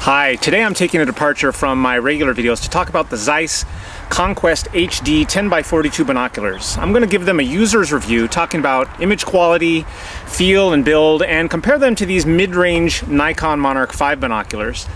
Hi, today I'm taking a departure from my regular videos to talk about the Zeiss Conquest HD 10x42 binoculars. I'm going to give them a user's review talking about image quality, feel and build, and compare them to these mid-range Nikon Monarch 5 binoculars.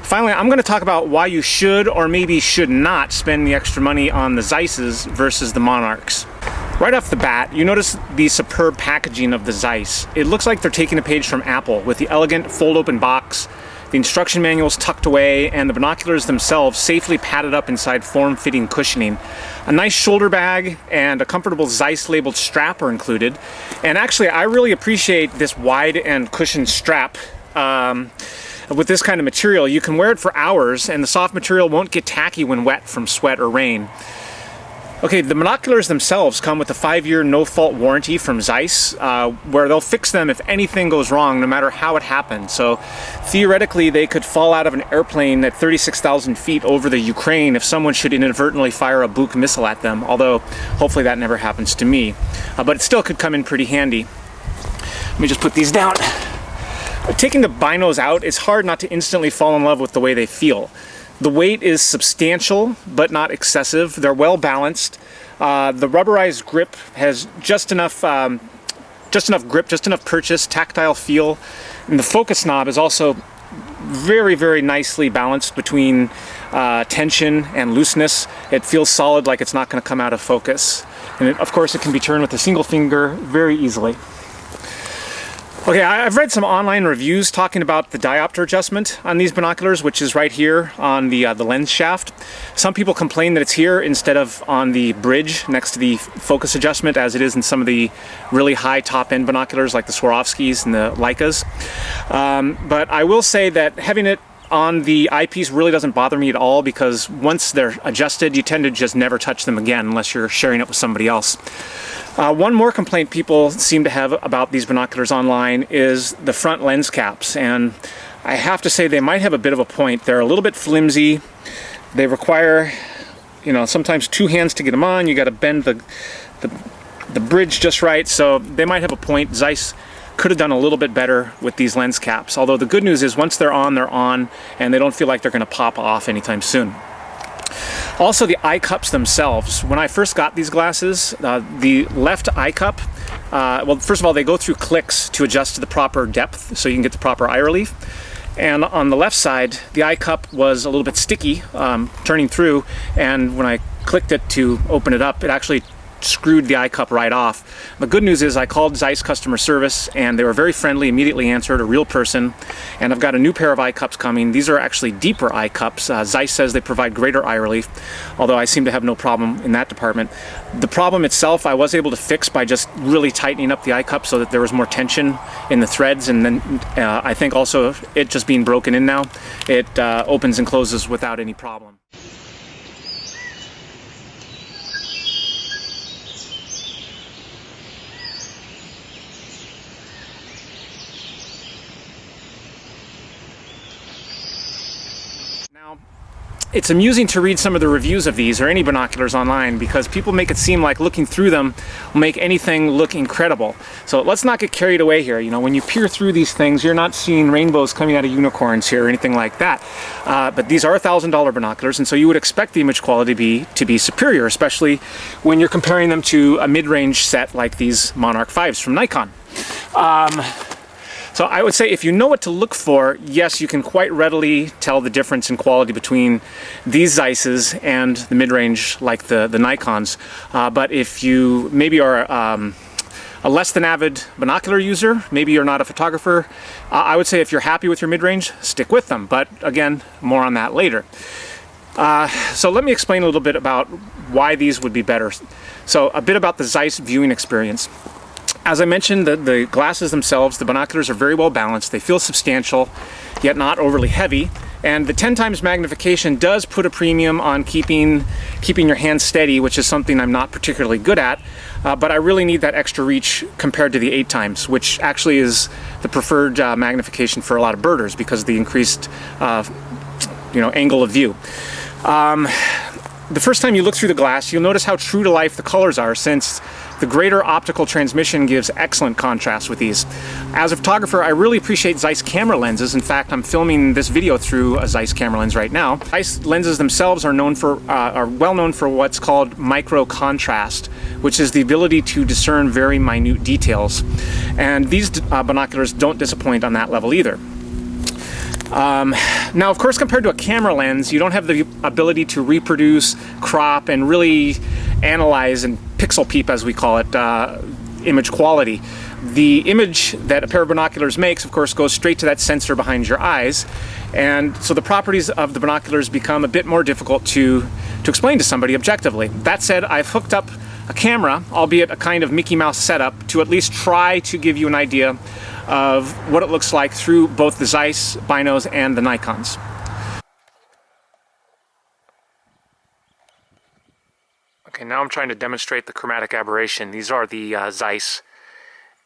Finally, I'm going to talk about why you should or maybe should not spend the extra money on the Zeiss's versus the Monarchs. Right off the bat, you notice the superb packaging of the Zeiss. It looks like they're taking a page from Apple with the elegant fold-open box, the instruction manuals tucked away, and the binoculars themselves safely padded up inside form-fitting cushioning. A nice shoulder bag and a comfortable Zeiss labeled strap are included. And actually, I really appreciate this wide and cushioned strap. With this kind of material, you can wear it for hours and the soft material won't get tacky when wet from sweat or rain. Okay, the binoculars themselves come with a 5-year no-fault warranty from Zeiss, where they'll fix them if anything goes wrong, no matter how it happened. So theoretically, they could fall out of an airplane at 36,000 feet over the Ukraine if someone should inadvertently fire a Buk missile at them, although hopefully that never happens to me. But it still could come in pretty handy. Let me just put these down. Taking the binos out, it's hard not to instantly fall in love with the way they feel. The weight is substantial, but not excessive. They're well balanced. The rubberized grip has just enough grip, just enough purchase, tactile feel. And the focus knob is also very, very nicely balanced between tension and looseness. It feels solid, like it's not going to come out of focus. And of course, it can be turned with a single finger very easily. Okay, I've read some online reviews talking about the diopter adjustment on these binoculars, which is right here on the lens shaft. Some people complain that it's here instead of on the bridge next to the focus adjustment, as it is in some of the really high top-end binoculars like the Swarovskis and the Leicas. But I will say that having it on the eyepiece really doesn't bother me at all, because once they're adjusted, you tend to just never touch them again unless you're sharing it with somebody else. One more complaint people seem to have about these binoculars online is the front lens caps, and I have to say they might have a bit of a point. They're a little bit flimsy. They require, sometimes two hands to get them on. You got to bend the bridge just right, so they might have a point. Zeiss could have done a little bit better with these lens caps, although the good news is once they're on, and they don't feel like they're going to pop off anytime soon. Also, the eye cups themselves. When I first got these glasses, the left eye cup, well, first of all, they go through clicks to adjust to the proper depth so you can get the proper eye relief. And on the left side, the eye cup was a little bit sticky, turning through, and when I clicked it to open it up, it actually screwed the eye cup right off. The good news is I called Zeiss customer service and they were very friendly, immediately answered, a real person, and I've got a new pair of eye cups coming. These are actually deeper eye cups. Zeiss says they provide greater eye relief, although I seem to have no problem in that department. The problem itself I was able to fix by just really tightening up the eye cup so that there was more tension in the threads, and then I think also it just being broken in now, it opens and closes without any problem. It's amusing to read some of the reviews of these or any binoculars online, because people make it seem like looking through them will make anything look incredible. So let's not get carried away here. When you peer through these things, you're not seeing rainbows coming out of unicorns here or anything like that. But these are $1,000 binoculars, and so you would expect the image quality to be superior, especially when you're comparing them to a mid-range set like these Monarch 5s from Nikon. So I would say if you know what to look for, yes, you can quite readily tell the difference in quality between these Zeiss's and the mid-range like the Nikons. But if you maybe are a less than avid binocular user, maybe you're not a photographer, I would say if you're happy with your mid-range, stick with them. But again, more on that later. So let me explain a little bit about why these would be better. So a bit about the Zeiss viewing experience. As I mentioned, the glasses themselves, the binoculars are very well balanced. They feel substantial, yet not overly heavy. And the 10 times magnification does put a premium on keeping your hand steady, which is something I'm not particularly good at. But I really need that extra reach compared to the 8 times, which actually is the preferred magnification for a lot of birders because of the increased angle of view. The first time you look through the glass, you'll notice how true to life the colors are, since The greater optical transmission gives excellent contrast with these. As a photographer, I really appreciate Zeiss camera lenses. In fact, I'm filming this video through a Zeiss camera lens right now. Zeiss lenses themselves are well known for what's called micro contrast, which is the ability to discern very minute details. And these binoculars don't disappoint on that level either. Now, of course, compared to a camera lens, you don't have the ability to reproduce, crop, and really analyze and pixel peep, as we call it, image quality. The image that a pair of binoculars makes, of course, goes straight to that sensor behind your eyes, and so the properties of the binoculars become a bit more difficult to explain to somebody objectively. That said, I've hooked up a camera, albeit a kind of Mickey Mouse setup, to at least try to give you an idea of what it looks like through both the Zeiss binos and the Nikons. Okay, now I'm trying to demonstrate the chromatic aberration. These are the Zeiss,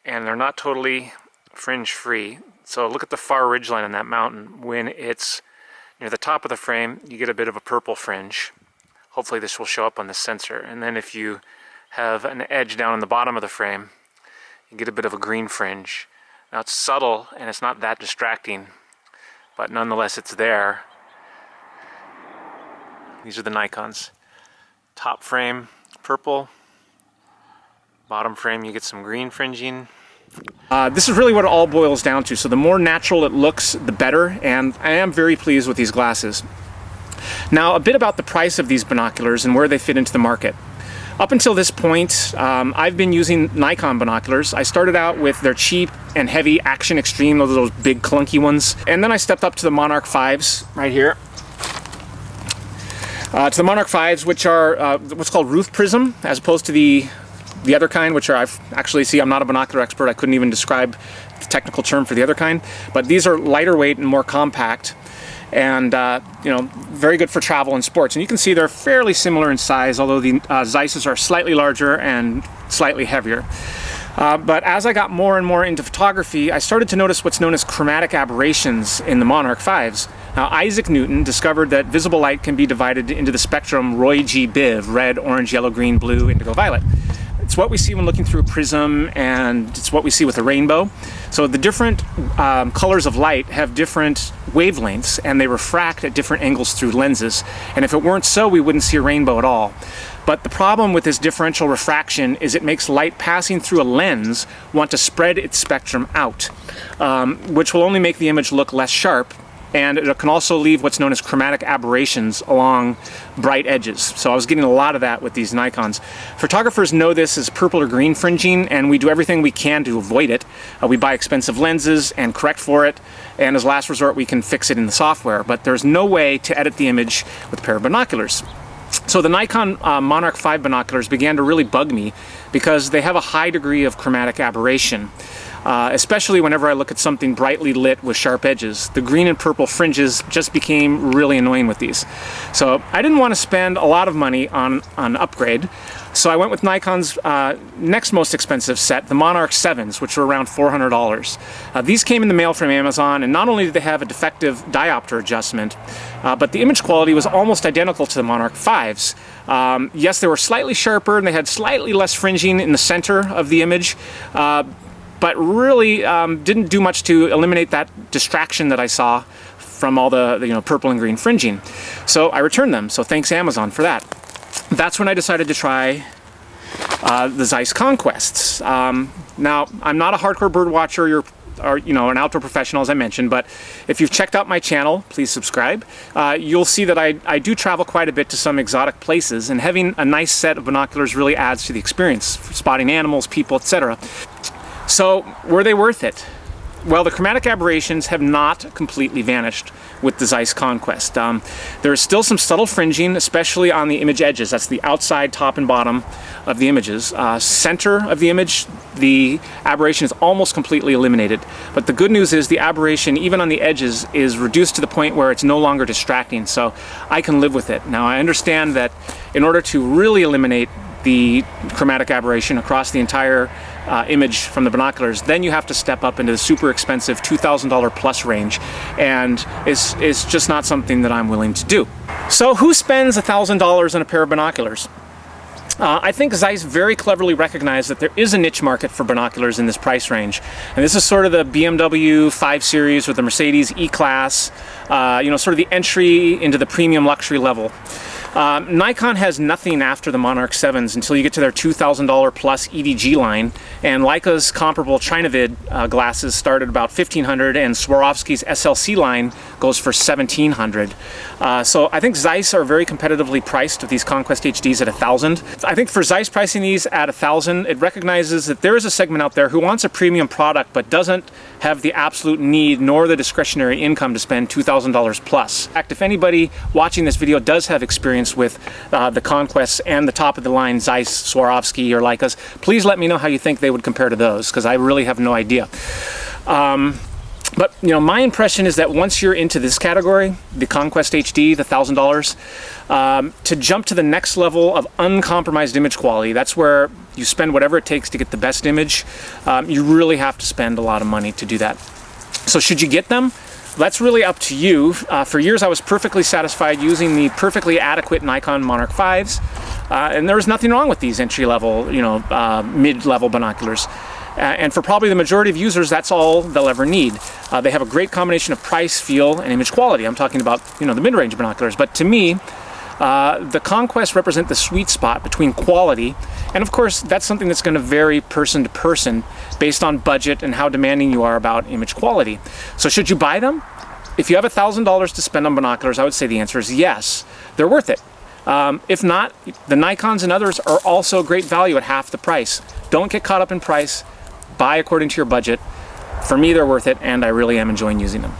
and they're not totally fringe free. So look at the far ridgeline on that mountain. When it's near the top of the frame, you get a bit of a purple fringe. Hopefully this will show up on the sensor. And then if you have an edge down on the bottom of the frame, you get a bit of a green fringe. Now it's subtle and it's not that distracting, but nonetheless it's there. These are the Nikons. Top frame, purple. Bottom frame, you get some green fringing. This is really what it all boils down to. So the more natural it looks, the better, and I am very pleased with these glasses. Now, a bit about the price of these binoculars and where they fit into the market. Up until this point, I've been using Nikon binoculars. I started out with their cheap and heavy Action Extreme, those big clunky ones. And then I stepped up to the Monarch 5s right here. To the Monarch 5s, which are what's called roof prism, as opposed to the other kind, which are, I'm not a binocular expert. I couldn't even describe the technical term for the other kind. But these are lighter weight and more compact, and very good for travel and sports. And you can see they're fairly similar in size, although the Zeiss's are slightly larger and slightly heavier. But as I got more and more into photography, I started to notice what's known as chromatic aberrations in the Monarch 5s. Now, Isaac Newton discovered that visible light can be divided into the spectrum Roy G. Biv, red, orange, yellow, green, blue, indigo, violet. It's what we see when looking through a prism, and it's what we see with a rainbow. So the different colors of light have different wavelengths, and they refract at different angles through lenses. And if it weren't so, we wouldn't see a rainbow at all. But the problem with this differential refraction is it makes light passing through a lens want to spread its spectrum out, which will only make the image look less sharp. And it can also leave what's known as chromatic aberrations along bright edges. So I was getting a lot of that with these Nikons. Photographers know this as purple or green fringing, and we do everything we can to avoid it. We buy expensive lenses and correct for it, and as last resort we can fix it in the software. But there's no way to edit the image with a pair of binoculars. So the Nikon Monarch 5 binoculars began to really bug me because they have a high degree of chromatic aberration. Especially whenever I look at something brightly lit with sharp edges. The green and purple fringes just became really annoying with these. So I didn't want to spend a lot of money on an upgrade, so I went with Nikon's next most expensive set, the Monarch 7s, which were around $400. These came in the mail from Amazon, and not only did they have a defective Diopter Adjustment, but the image quality was almost identical to the Monarch 5s. Yes, they were slightly sharper, and they had slightly less fringing in the center of the image, but really didn't do much to eliminate that distraction that I saw from all the purple and green fringing. So I returned them, so thanks Amazon for that. That's when I decided to try the Zeiss Conquests. Now, I'm not a hardcore bird watcher or an outdoor professional, as I mentioned, but if you've checked out my channel, please subscribe. You'll see that I do travel quite a bit to some exotic places, and having a nice set of binoculars really adds to the experience for spotting animals, people, etc. So, were they worth it? Well, the chromatic aberrations have not completely vanished with the Zeiss Conquest. There is still some subtle fringing, especially on the image edges. That's the outside, top, and bottom of the images. Center of the image, the aberration is almost completely eliminated. But the good news is the aberration, even on the edges, is reduced to the point where it's no longer distracting, so I can live with it. Now, I understand that in order to really eliminate the chromatic aberration across the entire image from the binoculars, then you have to step up into the super expensive $2,000 plus range, and it's just not something that I'm willing to do. So who spends $1,000 on a pair of binoculars? I think Zeiss very cleverly recognized that there is a niche market for binoculars in this price range. And this is sort of the BMW 5 Series or the Mercedes E-Class, you know, sort of the entry into the premium luxury level. Nikon has nothing after the Monarch 7s until you get to their $2,000 plus EDG line, and Leica's comparable ChinaVid glasses start at about $1,500, and Swarovski's SLC line goes for $1,700. So I think Zeiss are very competitively priced with these Conquest HDs at $1,000. I think for Zeiss pricing these at $1,000, it recognizes that there is a segment out there who wants a premium product but doesn't have the absolute need nor the discretionary income to spend $2,000 plus. In fact, if anybody watching this video does have experience with the Conquests and the top of the line Zeiss, Swarovski, or Leicas, please let me know how you think they would compare to those, because I really have no idea. But you know, my impression is that once you're into this category, the Conquest HD, the $1,000, to jump to the next level of uncompromised image quality, that's where you spend whatever it takes to get the best image. You really have to spend a lot of money to do that. So should you get them? That's really up to you. For years I was perfectly satisfied using the perfectly adequate Nikon Monarch 5s, and there was nothing wrong with these entry-level, you know, mid-level binoculars. And for probably the majority of users, that's all they'll ever need. They have a great combination of price, feel, and image quality. I'm talking about, you know, the mid-range binoculars. But to me, the Conquest represent the sweet spot between quality, and of course that's something that's going to vary person to person based on budget and how demanding you are about image quality. So should you buy them? If you have $1,000 to spend on binoculars, I would say the answer is yes, they're worth it. If not, the Nikons and others are also great value at half the price. Don't get caught up in price, buy according to your budget. For me, they're worth it, and I really am enjoying using them.